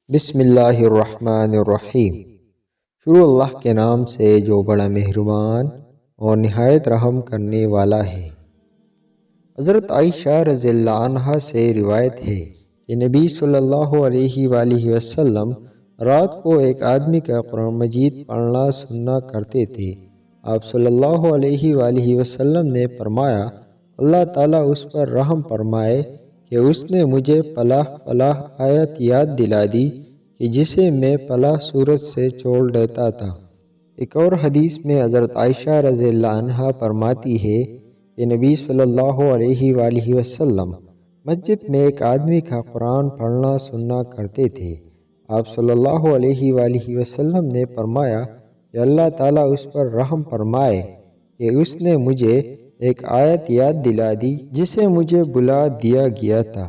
بسم اللہ الرحمن الرحیم۔ شروع اللہ کے نام سے جو بڑا مہربان اور نہایت رحم کرنے والا ہے۔ حضرت عائشہ رضی اللہ عنہا سے روایت ہے کہ نبی صلی اللہ علیہ وآلہ وسلم رات کو ایک آدمی کا قرآن مجید پڑھنا سننا کرتے تھے۔ آپ صلی اللہ علیہ وآلہ وسلم نے فرمایا، اللہ تعالیٰ اس پر رحم فرمائے کہ اس نے مجھے پلہ آیت یاد دلا دی کہ جسے میں پلہ سورت سے چھوڑ دیتا تھا۔ ایک اور حدیث میں حضرت عائشہ رضی اللہ عنہا فرماتی ہے کہ نبی صلی اللہ علیہ وآلہ وسلم مسجد میں ایک آدمی کا قرآن پڑھنا سننا کرتے تھے۔ آپ صلی اللہ علیہ وآلہ وسلم نے فرمایا کہ اللہ تعالیٰ اس پر رحم فرمائے کہ اس نے مجھے ایک آیت یاد دلا دی جسے مجھے بلا دیا گیا تھا۔